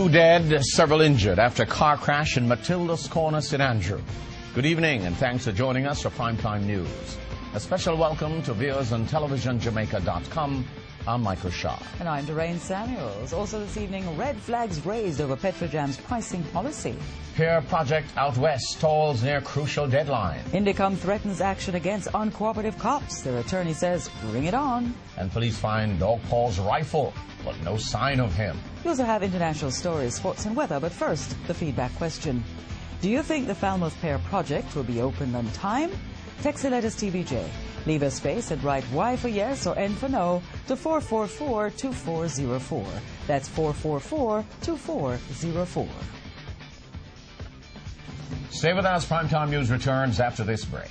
Two dead, several injured after car crash in Matilda's Corner, St. Andrew. Good evening and thanks for joining us for Primetime News. A special welcome to viewers on televisionjamaica.com. I'm Michael Shaw. And I'm Doreen Samuels. Also this evening, red flags raised over Petrojam's pricing policy. Here, Project Out West stalls near crucial deadline. Indicom threatens action against uncooperative cops. Their attorney says, bring it on. And police find Dog Paul's rifle, but no sign of him. We also have international stories, sports and weather, but first, the feedback question. Do you think the Falmouth Pier project will be opened on time? Text the letters TVJ. Leave a space and write Y for yes or N for no to 444-2404. That's 444-2404. Stay with us. Primetime News returns after this break.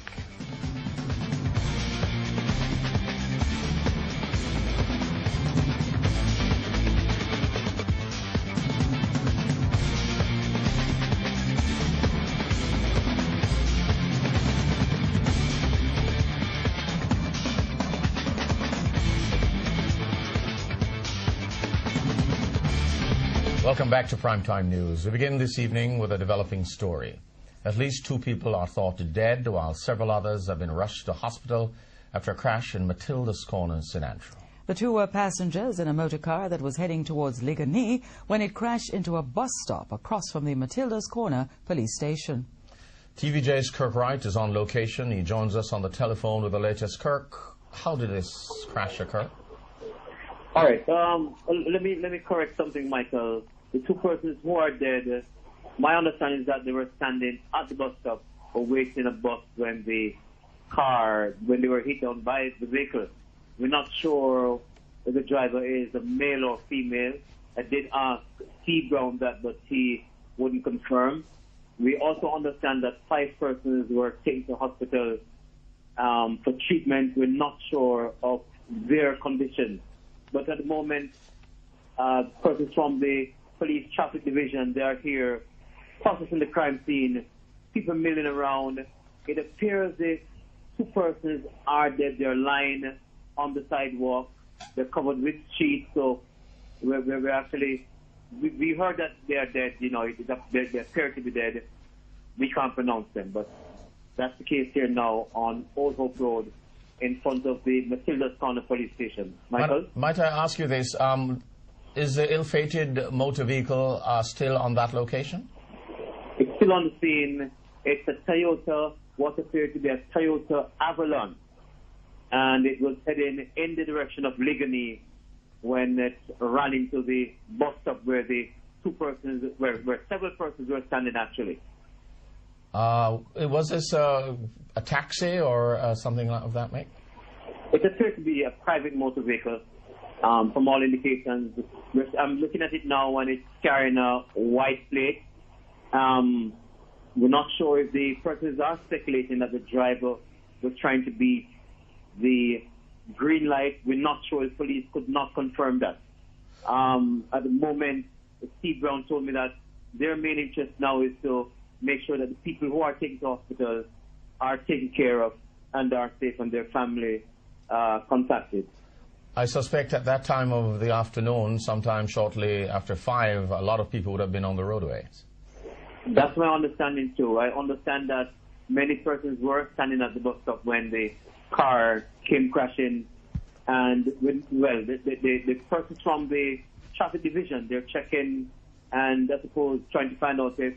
Welcome back to Primetime News. We begin this evening with a developing story. At least 2 people are thought dead, while several others have been rushed to hospital after a crash in Matilda's Corner, St. Andrew. The 2 were passengers in a motor car that was heading towards Liguanea when it crashed into a bus stop across from the Matilda's Corner police station. TVJ's Kirk Wright is on location. He joins us on the telephone with the latest. Kirk, how did this crash occur? All right. Let me correct something, Michael. The 2 persons who are dead, my understanding is that they were standing at the bus stop awaiting a bus when they were hit down by the vehicle. We're not sure if the driver is a male or female. I did ask Steve Brown that, but he wouldn't confirm. We also understand that 5 persons were taken to hospital for treatment. We're not sure of their condition. But at the moment, persons from the police traffic division, they are here processing the crime scene, people milling around. It appears that 2 persons are dead. They're lying on the sidewalk. They're covered with sheets. So we're actually, we heard that they are dead. You know, they appear to be dead. We can't pronounce them, but that's the case here now on Old Hope Road in front of the Matilda's Corner police station. Michael? Might I ask you this? Is the ill-fated motor vehicle still on that location? It's still on the scene. It's a Toyota, what appeared to be a Toyota Avalon. And it was heading in the direction of Liguanea when it ran into the bus stop where the 2 persons, where several persons were standing actually. Was this a taxi or something of that make? It appears to be a private motor vehicle. From all indications, I'm looking at it now and it's carrying a white plate. We're not sure if the persons are speculating that the driver was trying to beat the green light. We're not sure if police could not confirm that. At the moment, Steve Brown told me that their main interest now is to make sure that the people who are taken to hospital are taken care of and are safe and their family contacted. I suspect at that time of the afternoon, sometime shortly after 5, a lot of people would have been on the roadways. That's my understanding too. I understand that many persons were standing at the bus stop when the car came crashing. And, the persons from the traffic division, they're checking and I suppose trying to find out if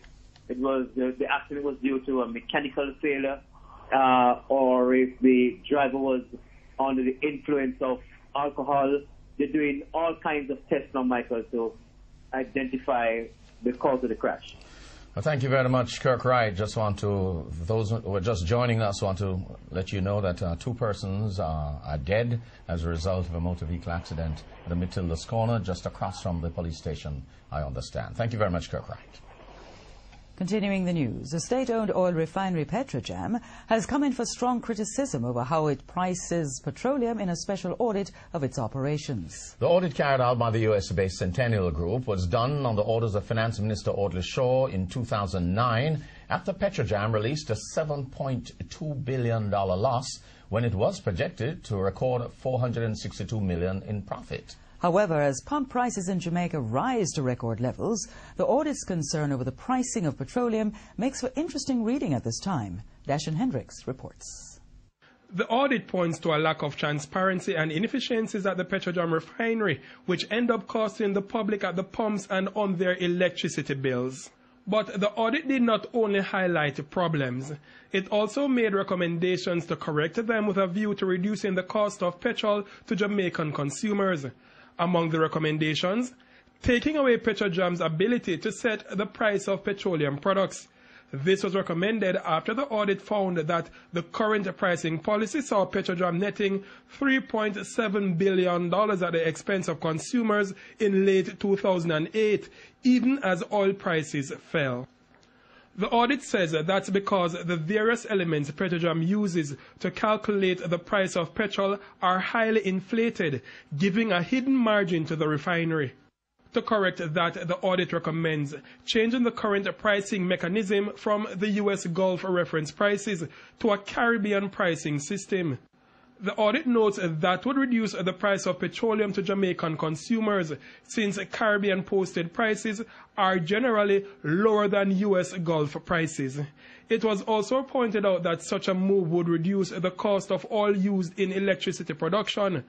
it was the accident was due to a mechanical failure or if the driver was under the influence of alcohol. They're doing all kinds of tests now, Michael, to identify the cause of the crash. Well, thank you very much, Kirk Wright. Those who are just joining us want to let you know that 2 persons are dead as a result of a motor vehicle accident at the Matilda's Corner, just across from the police station, I understand. Thank you very much, Kirk Wright. Continuing the news, the state-owned oil refinery Petrojam has come in for strong criticism over how it prices petroleum in a special audit of its operations. The audit carried out by the US-based Centennial Group was done on the orders of Finance Minister Audley Shaw in 2009 after Petrojam released a $7.2 billion loss when it was projected to record $462 million in profit. However, as pump prices in Jamaica rise to record levels, the audit's concern over the pricing of petroleum makes for interesting reading at this time. Dashan Hendricks reports. The audit points to a lack of transparency and inefficiencies at the Petrojam refinery, which end up costing the public at the pumps and on their electricity bills. But the audit did not only highlight problems, it also made recommendations to correct them with a view to reducing the cost of petrol to Jamaican consumers. Among the recommendations, taking away Petrojam's ability to set the price of petroleum products. This was recommended after the audit found that the current pricing policy saw Petrojam netting $3.7 billion at the expense of consumers in late 2008, even as oil prices fell. The audit says that's because the various elements Petrojam uses to calculate the price of petrol are highly inflated, giving a hidden margin to the refinery. To correct that, the audit recommends changing the current pricing mechanism from the U.S. Gulf reference prices to a Caribbean pricing system. The audit notes that would reduce the price of petroleum to Jamaican consumers, since Caribbean posted prices are generally lower than U.S. Gulf prices. It was also pointed out that such a move would reduce the cost of oil used in electricity production.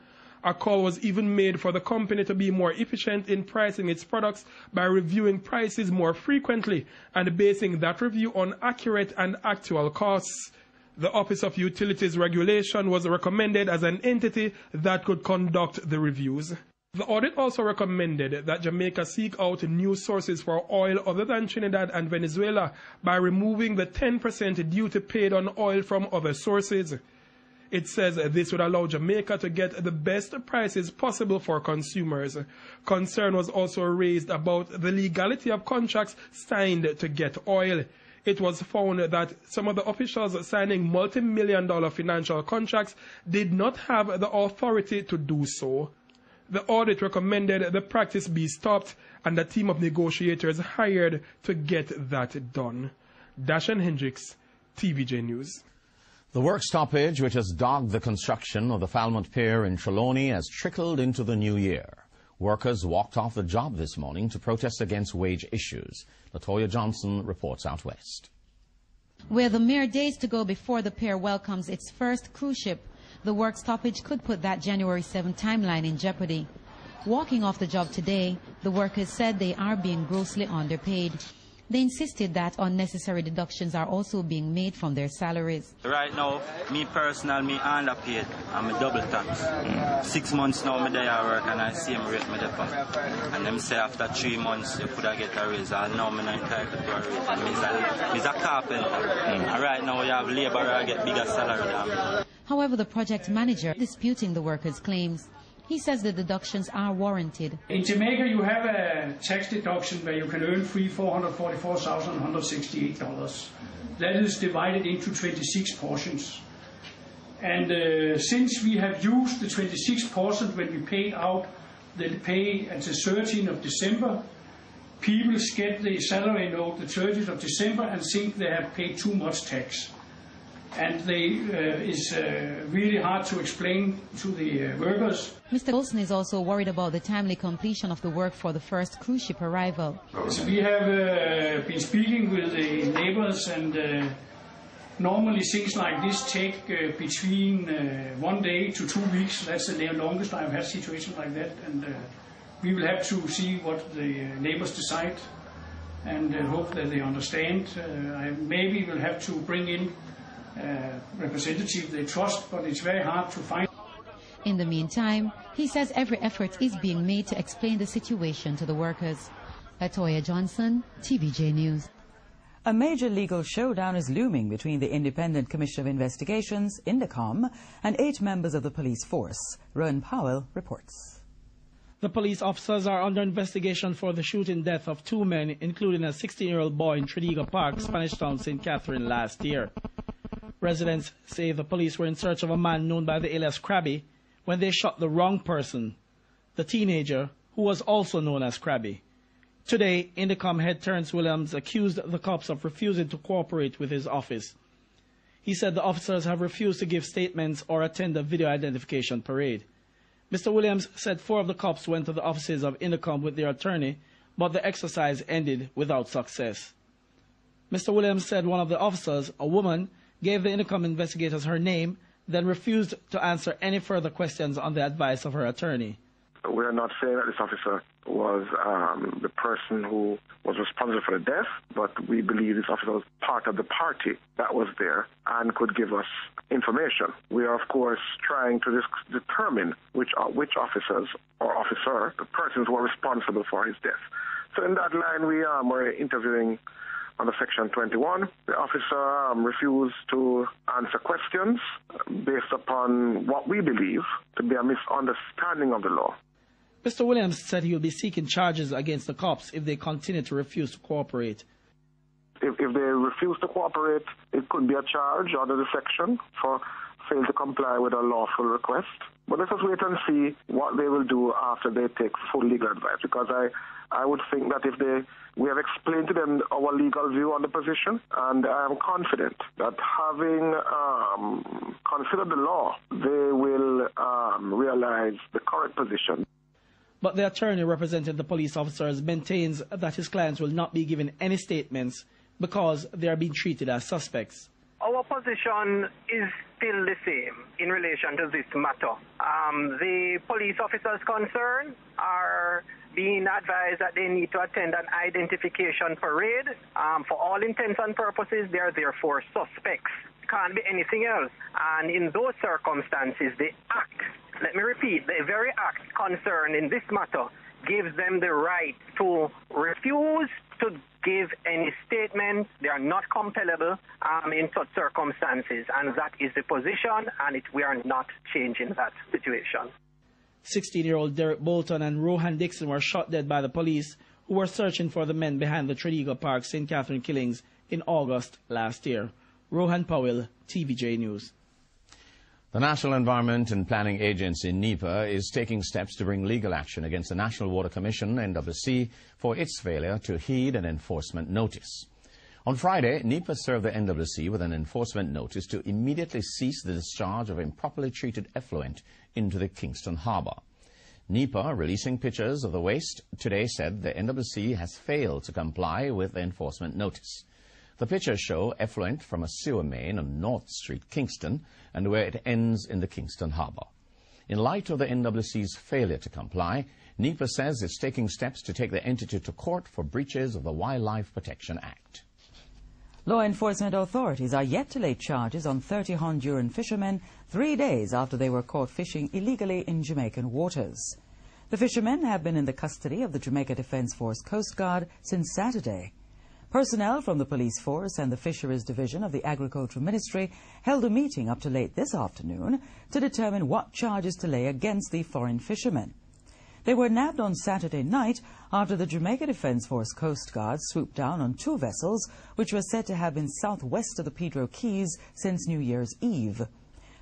A call was even made for the company to be more efficient in pricing its products by reviewing prices more frequently and basing that review on accurate and actual costs. The Office of Utilities Regulation was recommended as an entity that could conduct the reviews. The audit also recommended that Jamaica seek out new sources for oil other than Trinidad and Venezuela by removing the 10% duty paid on oil from other sources. It says this would allow Jamaica to get the best prices possible for consumers. Concern was also raised about the legality of contracts signed to get oil. It was found that some of the officials signing multi-million-dollar financial contracts did not have the authority to do so. The audit recommended the practice be stopped and a team of negotiators hired to get that done. Dashan Hendricks, TVJ News. The work stoppage which has dogged the construction of the Falmouth Pier in Trelawney has trickled into the new year. Workers walked off the job this morning to protest against wage issues. Latoya Johnson reports out west. With the mere days to go before the pier welcomes its first cruise ship, the work stoppage could put that January 7 timeline in jeopardy. Walking off the job today, the workers said they are being grossly underpaid. They insisted that unnecessary deductions are also being made from their salaries. Right now, me personal, me underpaid. I'm a double tax. 6 months now, me there at work and I see him rate me there. And them say after 3 months, you could get a raise. I know me not entitled to a raise. And me's a carpenter. And right now, you have laborer get bigger salary than me. However, the project manager disputing the workers' claims. He says the deductions are warranted. In Jamaica, you have a tax deduction where you can earn free $444,168. That is divided into 26 portions. And since we have used the 26% when we paid out the pay at the 13th of December, people get the salary note the 30th of December and think they have paid too much tax. And it's really hard to explain to the workers. Mr. Olsen is also worried about the timely completion of the work for the first cruise ship arrival. So we have been speaking with the neighbors, and normally things like this take between 1 day to 2 weeks. That's the longest I've had situations like that. And we will have to see what the neighbors decide and hope that they understand. I maybe will have to bring in representative they trust, but it's very hard to find. In the meantime, he says every effort is being made to explain the situation to the workers. Latoya Johnson, TVJ News. A major legal showdown is looming between the Independent Commission of Investigations, INDECOM, and 8 members of the police force. Rowan Powell reports. The police officers are under investigation for the shooting death of 2 men, including a 16-year-old boy in Tredegar Park, Spanish Town, St. Catherine last year. Residents say the police were in search of a man known by the alias Krabby when they shot the wrong person, the teenager who was also known as Krabby. Today, Indecom head Terence Williams accused the cops of refusing to cooperate with his office. He said the officers have refused to give statements or attend the video identification parade. Mr. Williams said 4 of the cops went to the offices of Intercom with their attorney, but the exercise ended without success. Mr. Williams said one of the officers, a woman, gave the Intercom investigators her name, then refused to answer any further questions on the advice of her attorney. We are not saying that this officer was the person who was responsible for the death, but we believe this officer was part of the party that was there and could give us information. We are, of course, trying to determine which officers or officer, the persons who are responsible for his death. So in that line, we were interviewing under Section 21. The officer refused to answer questions based upon what we believe to be a misunderstanding of the law. Mr. Williams said he will be seeking charges against the cops if they continue to refuse to cooperate. If they refuse to cooperate, it could be a charge under the section for fail to comply with a lawful request. But let us wait and see what they will do after they take full legal advice, because I would think that we have explained to them our legal view on the position, and I am confident that having considered the law, they will realize the correct position. But the attorney representing the police officers maintains that his clients will not be given any statements because they are being treated as suspects. Our position is still the same in relation to this matter. The police officers concerned are being advised that they need to attend an identification parade. For all intents and purposes, they are therefore suspects. Can't be anything else. And in those circumstances, the act, let me repeat, the very act concerned in this matter gives them the right to refuse to give any statement. They are not compellable in such circumstances, and that is the position, and we are not changing that situation. 16-year-old Derek Bolton and Rohan Dixon were shot dead by the police who were searching for the men behind the Tredegar Park St. Catherine killings in August last year. Rohan Powell, TVJ News. The National Environment and Planning Agency, NEPA, is taking steps to bring legal action against the National Water Commission, NWC, for its failure to heed an enforcement notice. On Friday, NEPA served the NWC with an enforcement notice to immediately cease the discharge of improperly treated effluent into the Kingston Harbour. NEPA, releasing pictures of the waste today, said the NWC has failed to comply with the enforcement notice. The pictures show effluent from a sewer main on North Street, Kingston, and where it ends in the Kingston Harbour. In light of the NWC's failure to comply, NEPA says it's taking steps to take the entity to court for breaches of the Wildlife Protection Act. Law enforcement authorities are yet to lay charges on 30 Honduran fishermen 3 days after they were caught fishing illegally in Jamaican waters. The fishermen have been in the custody of the Jamaica Defence Force Coast Guard since Saturday. Personnel from the police force and the Fisheries Division of the Agricultural Ministry held a meeting up to late this afternoon to determine what charges to lay against the foreign fishermen. They were nabbed on Saturday night after the Jamaica Defence Force Coast Guard swooped down on 2 vessels which were said to have been southwest of the Pedro Keys since New Year's Eve.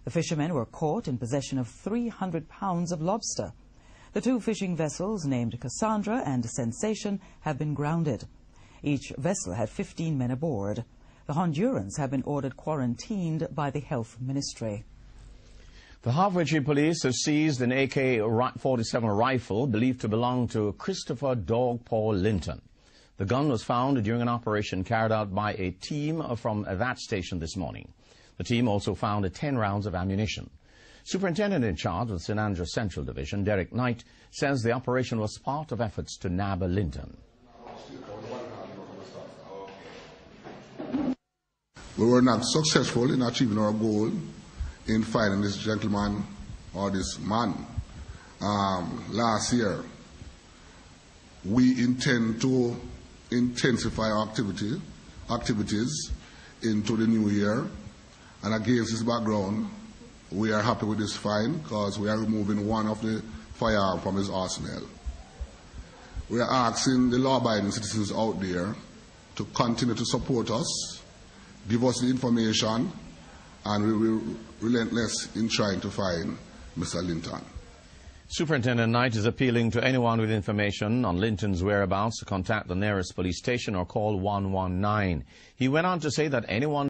The fishermen were caught in possession of 300 pounds of lobster. The 2 fishing vessels, named Cassandra and Sensation, have been grounded. Each vessel had 15 men aboard. The Hondurans have been ordered quarantined by the Health Ministry. The Hertfordshire police have seized an AK-47 rifle believed to belong to Christopher Dogpaw Linton. The gun was found during an operation carried out by a team from that station this morning. The team also found 10 rounds of ammunition. Superintendent in charge of the St. Andrews Central Division, Derek Knight, says the operation was part of efforts to nab Linton. We were not successful in achieving our goal in finding this gentleman or this man. Last year, we intend to intensify our activities into the new year, and against this background, we are happy with this find because we are removing one of the firearms from his arsenal. We are asking the law-abiding citizens out there to continue to support us, give us the information, and we will be relentless in trying to find Mr. Linton. Superintendent Knight is appealing to anyone with information on Linton's whereabouts to contact the nearest police station or call 119. He went on to say that anyone